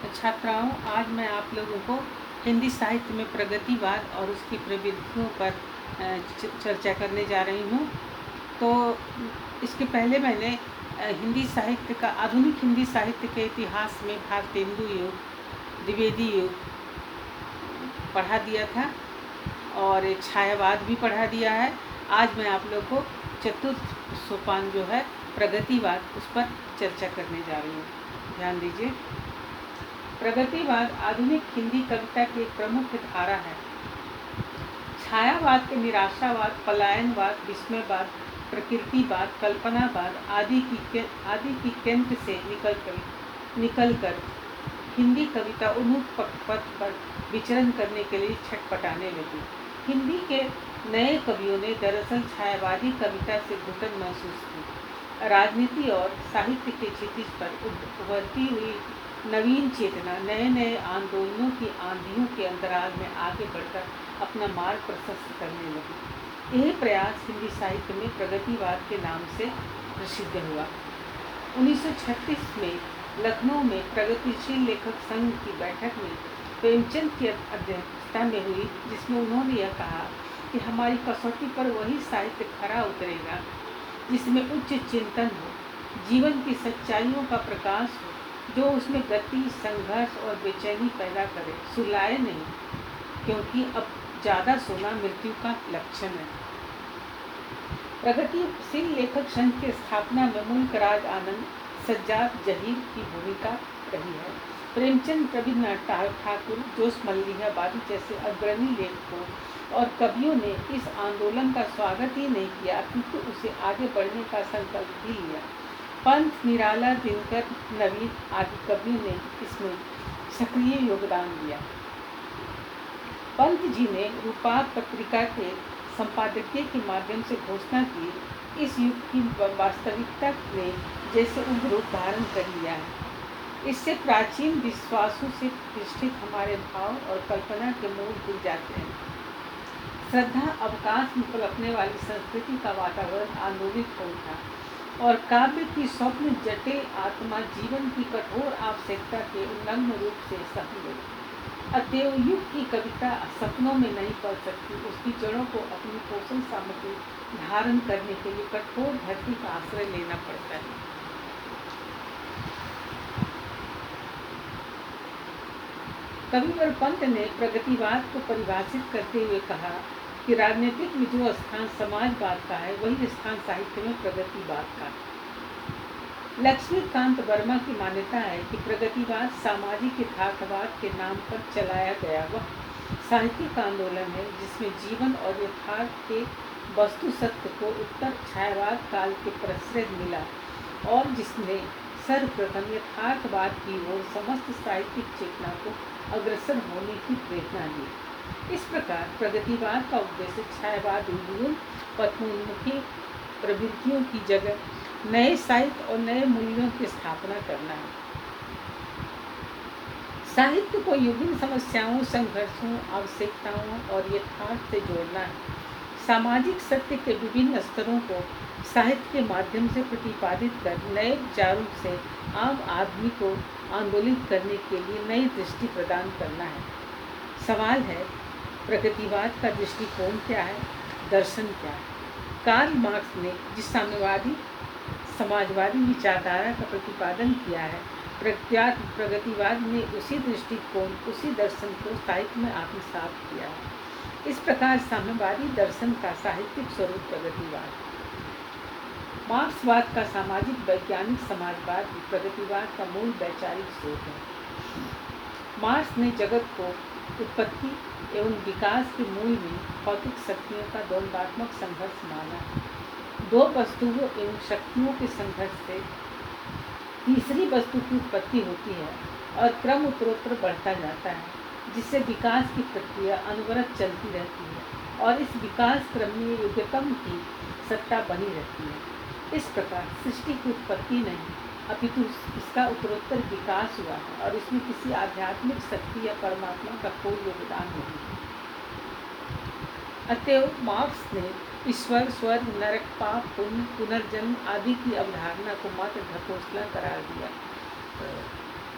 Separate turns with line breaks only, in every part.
छात्राओं, आज मैं आप लोगों को हिंदी साहित्य में प्रगतिवाद और उसकी प्रवृत्तियों पर चर्चा करने जा रही हूँ। तो इसके पहले मैंने हिंदी साहित्य का आधुनिक हिंदी साहित्य के इतिहास में भारतेंदु युग, द्विवेदी युग पढ़ा दिया था और एक छायावाद भी पढ़ा दिया है। आज मैं आप लोग को चतुर्थ सोपान जो है प्रगतिवाद, उस पर चर्चा करने जा रही हूँ। ध्यान दीजिए। प्रगतिवाद आधुनिक हिंदी कविता की एक प्रमुख धारा है। छायावाद के निराशावाद, पलायनवाद, विस्मयवाद, प्रकृतिवाद, कल्पनावाद आदि की केंद्र से निकलकर हिंदी कविता उन्मुख पथ पर विचरण करने के लिए छटपटाने लगी। हिंदी के नए कवियों ने दरअसल छायावादी कविता से घुटन महसूस की। राजनीति और साहित्य के क्षितिज पर उभरती हुई नवीन चेतना नए नए आंदोलनों की आंधियों के अंतराल में आगे बढ़कर अपना मार्ग प्रशस्त करने लगी। यह प्रयास हिंदी साहित्य में प्रगतिवाद के नाम से प्रसिद्ध हुआ। 1936 में लखनऊ में प्रगतिशील लेखक संघ की बैठक में प्रेमचंद की अध्यक्षता में हुई, जिसमें उन्होंने यह कहा कि हमारी कसौटी पर वही साहित्य खरा उतरेगा जिसमें उच्च चिंतन हो, जीवन की सच्चाइयों का प्रकाश हो, जो उसमें गति, संघर्ष और बेचैनी पैदा करे, सुलाए नहीं, क्योंकि अब ज़्यादा सोना मृत्यु का लक्षण है। प्रगतिशील लेखक संघ की स्थापना में मुल्क राज आनंद, सज्जाद जहीर की भूमिका रही है। प्रेमचंद, रविन्द्रनाथ ठाकुर, जोश मल्लिहाबादी जैसे अग्रणी लेखकों और कवियों ने इस आंदोलन का स्वागत ही नहीं किया, अपितु उसे आगे बढ़ने का संकल्प भी लिया। पंत, निराला, दिनकर, नवीन आदि कवियों ने इसमें सक्रिय योगदान दिया। पंत जी ने रूपाक पत्रिका के संपादकीय के माध्यम से घोषणा की, इस युग की वास्तविकता ने जैसे उग्र रूप धारण कर लिया है। इससे प्राचीन विश्वासों से प्रतिष्ठित हमारे भाव और कल्पना के मूल गिर जाते हैं। श्रद्धा अवकाश में पलकने वाली संस्कृति का वातावरण आंदोलित हो उठा और काव्य की स्वप्न जटिल आत्मा जीवन की कठोर आवश्यकता के उल्लंघन रूप से सहन गई। अतएव युग की कविता सपनों में नहीं पल सकती, उसकी जड़ों को अपनी पोषण सामग्री धारण करने के लिए कठोर धरती का आश्रय लेना पड़ता है। कविवर पंत ने प्रगतिवाद को परिभाषित करते हुए कहा कि राजनीतिक में जो स्थान समाजवाद का है, वही स्थान साहित्य में प्रगतिवाद का है। लक्ष्मीकांत वर्मा की मान्यता है कि प्रगतिवाद सामाजिक यथार्थवाद के नाम पर चलाया गया वह साहित्यिक आंदोलन है, जिसमें जीवन और यथार्थ के वस्तु सत्य को उत्तर छायावाद काल के प्रश्रय मिला और जिसने सर्वप्रथम यथार्थवाद की ओर समस्त साहित्यिक चेतना को अग्रसर होने की प्रेरणा दी। इस प्रकार प्रगतिवाद का उद्देश्य छायावादी मूल पथोन्मुखी प्रवृत्तियों की जगह नए साहित्य और नए मूल्यों की स्थापना करना है। साहित्य को विभिन्न समस्याओं, संघर्षों, आवश्यकताओं और यथार्थ से जोड़ना है। सामाजिक सत्य के विभिन्न स्तरों को साहित्य के माध्यम से प्रतिपादित कर नए विचारों से आम आदमी को आंदोलित करने के लिए नई दृष्टि प्रदान करना है। सवाल है, प्रगतिवाद का दृष्टिकोण क्या है, दर्शन क्या है? कार्ल मार्क्स ने जिस साम्यवादी समाजवादी विचारधारा का प्रतिपादन किया है, प्रगतिवाद ने उसी दृष्टिकोण, उसी दर्शन को साहित्य में आत्मसात किया है। इस प्रकार साम्यवादी दर्शन का साहित्यिक स्वरूप प्रगतिवाद। मार्क्सवाद का सामाजिक वैज्ञानिक समाजवाद प्रगतिवाद का मूल वैचारिक स्रोत है। मार्क्स ने जगत को उत्पत्ति एवं विकास के मूल में भौतिक शक्तियों का द्वंद्वात्मक संघर्ष माना है। दो वस्तुओं एवं शक्तियों के संघर्ष से तीसरी वस्तु की उत्पत्ति होती है और क्रम उत्तरोत्तर बढ़ता जाता है, जिससे विकास की प्रक्रिया अनवरत चलती रहती है और इस विकास क्रम में योग्यतम की सत्ता बनी रहती है। इस प्रकार सृष्टि की उत्पत्ति नहीं, अपितु इसका उत्तरोत्तर विकास हुआ है और इसमें किसी आध्यात्मिक शक्ति या परमात्मा का कोई योगदान नहीं है। अतएव मार्क्स ने ईश्वर, स्वर्ग, नरक, पाप, पुण्य, पुनर्जन्म आदि की अवधारणा को मात्र ढकोसला करार दिया।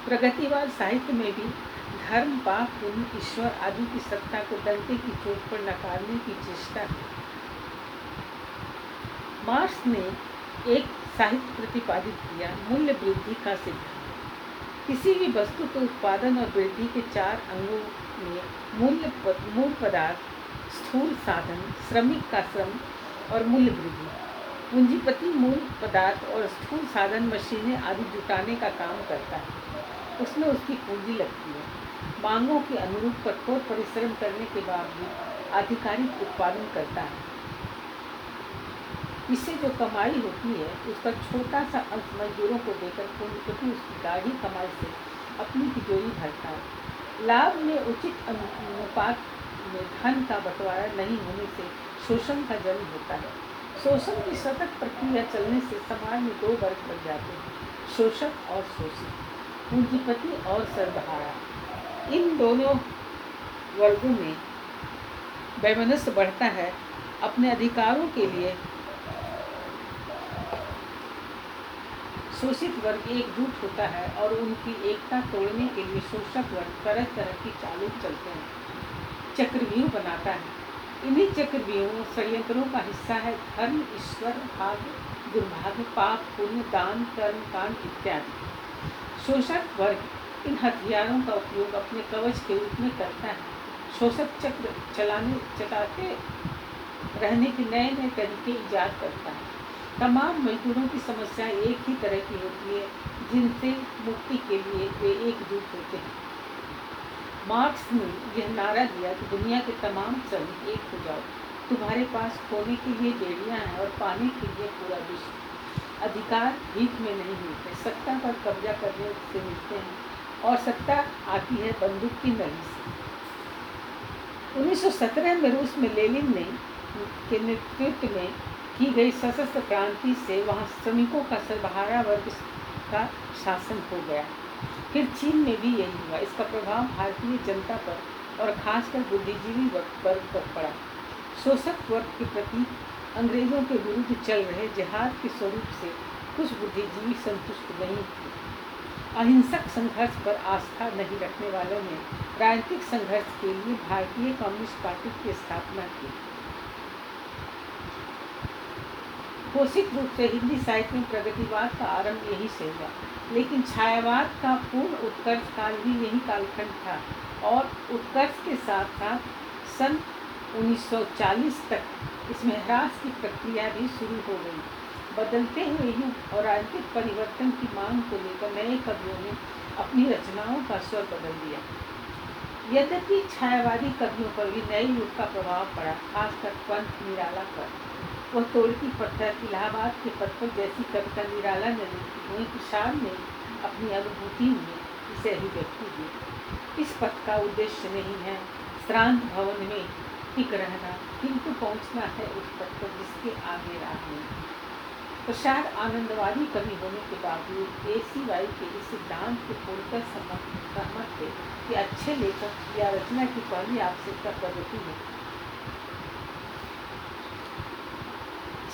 प्रगतिवाद साहित्य में भी धर्म, पाप, पुण्य, ईश्वर आदि की सत्ता को डंके की चोट पर नकारने की चेष्टा है। मार्क्स ने एक साहित्य प्रतिपादित किया, मूल्य वृद्धि का सिद्धांत। किसी भी वस्तु के उत्पादन और वृद्धि के 4 अंगों में मूल पदार्थ, स्थूल साधन, श्रमिक का श्रम और मूल्य वृद्धि। पूंजीपति मूल पदार्थ और स्थूल साधन, मशीनें आदि जुटाने का काम करता है, उसमें उसकी पूंजी लगती है। मांगों के अनुरूप कठोर परिश्रम करने के बावजूद आधिकारिक उत्पादन करता है। इससे जो कमाई होती है उसका छोटा सा अंश मजदूरों को देकर पूंजीपति उसकी गाढ़ी कमाई से अपनी तिजोरी भरता है। लाभ में उचित अनुपात में धन का बंटवारा नहीं होने से शोषण का जन्म होता है। शोषण की सतत प्रक्रिया चलने से समाज में 2 वर्ग बन जाते हैं, शोषक और शोषित, पूंजीपति और सर्वहारा। इन दोनों वर्गों में वैमनस्य बढ़ता है। अपने अधिकारों के लिए शोषित वर्ग एकजुट होता है और उनकी एकता तोड़ने के लिए शोषक वर्ग तरह तरह की चालें चलते हैं, चक्रव्यूह बनाता है। इन्हीं चक्रव्यूहों षड्यंत्रों का हिस्सा है धर्म, ईश्वर, भाग्य, दुर्भाग्य, पाप, पुण्य, दान, कर्म, कांड इत्यादि। शोषक वर्ग इन हथियारों का उपयोग अपने कवच के रूप में करता है। शोषक चक्र चलाते रहने के नए नए तरीके ईजाद करता है। तमाम मजदूरों की समस्या एक ही तरह की होती है, जिनसे मुक्ति के लिए वे एकजुट होते हैं। मार्क्स ने यह नारा दिया कि दुनिया के तमाम श्रमिक एक हो जाओ, तुम्हारे पास खोने के लिए बेड़ियां हैं और पाने के लिए पूरा विश्व। अधिकार भीख में नहीं मिलते, सत्ता पर कब्जा करने से मिलते हैं और सत्ता आती है बंदूक की नली से। 1917 में रूस में लेनिन के नेतृत्व में की गई सशस्त्र क्रांति से वहाँ श्रमिकों का सर्वहारा वर्ग का शासन हो गया। फिर चीन में भी यही हुआ। इसका प्रभाव भारतीय जनता पर और खासकर बुद्धिजीवी वर्ग पर पड़ा। शोषक वर्ग के प्रति अंग्रेजों के विरुद्ध चल रहे जिहाद के स्वरूप से कुछ बुद्धिजीवी संतुष्ट नहीं थे। अहिंसक संघर्ष पर आस्था नहीं रखने वालों ने राजनीतिक संघर्ष के लिए भारतीय कम्युनिस्ट पार्टी की स्थापना की। घोषित रूप से हिंदी साहित्य में प्रगतिवाद का आरंभ यही से हुआ, लेकिन छायावाद का पूर्ण उत्कर्ष काल भी यही कालखंड था और उत्कर्ष के साथ साथ सन 1940 तक इसमें ह्रास की प्रक्रिया भी शुरू हो गई। बदलते हुए युग और राजनीतिक परिवर्तन की मांग को लेकर नए कवियों ने अपनी रचनाओं का स्वर बदल दिया। यद्यपि छायावादी कवियों पर भी नए युग का प्रभाव पड़ा, खासकर पंत निराला पर। वह तोड़ती पत्थर, इलाहाबाद के पत्थर जैसी कविता निराला ने लिखी, वहीं प्रसाद ने अपनी अनुभूति में इसे अभिव्यक्ति दी। इस पथ का उद्देश्य नहीं है श्रांत भवन में टिक रहना, किंतु पहुंचना है उस पथ पर जिसके आगे राह नहीं। प्रसाद आनंदवादी कवि होने के बावजूद ACY के इस सिद्धांत के पूर्णतः सहमत थे कि अच्छे लेखक या रचना की पहली आवश्यकता प्रगति है।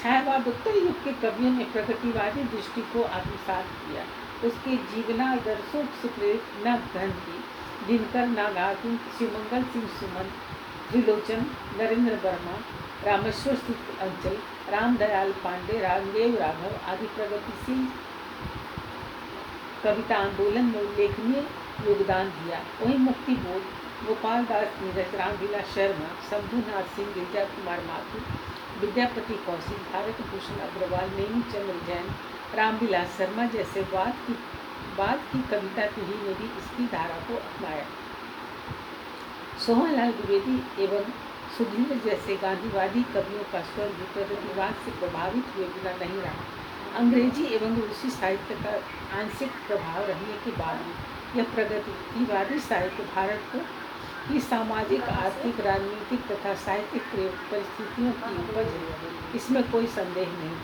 छायावादोत्तर युग के कवियों ने प्रगतिवादी दृष्टि को आत्मसात किया। उसके जीवनादर्शों से प्रेरित न गांधी, दिनकर, नागार्जुन, शिवमंगल सिंह सुमन, त्रिलोचन, नरेंद्र वर्मा, रामेश्वर सिंह अंचल, रामदयाल पांडे, रामदेव राघव आदि प्रगतिशील कविता आंदोलन में उल्लेखनीय योगदान दिया। वहीं मुक्ति बोध, गोपाल दास नीरज, रामविलास शर्मा, शंभुनाथ सिंह, गिरिजा कुमार माथुर, विद्यापति कौशिक, भारत भूषण अग्रवाल, नेमीचंद्र जैन, रामविलास शर्मा जैसे बाद की कविता पीढ़ी ने भी इसकी धारा को अपनाया। सोहनलाल द्विवेदी एवं सुधीर जैसे गांधीवादी कवियों का स्वर भी प्रगतिवाद से प्रभावित हुए बिना नहीं रहा। अंग्रेजी एवं रूसी साहित्य का आंशिक प्रभाव रहने के बावजूद यह प्रगतिवादी साहित्य भारत की सामाजिक, आर्थिक, राजनीतिक तथा साहित्यिक परिस्थितियों की उपज है, इसमें कोई संदेह नहीं।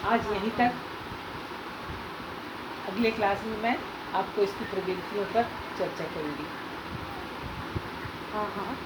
आज यहीं तक। अगले क्लास में मैं आपको इसकी प्रवृत्तियों पर चर्चा करूँगी।
हाँ।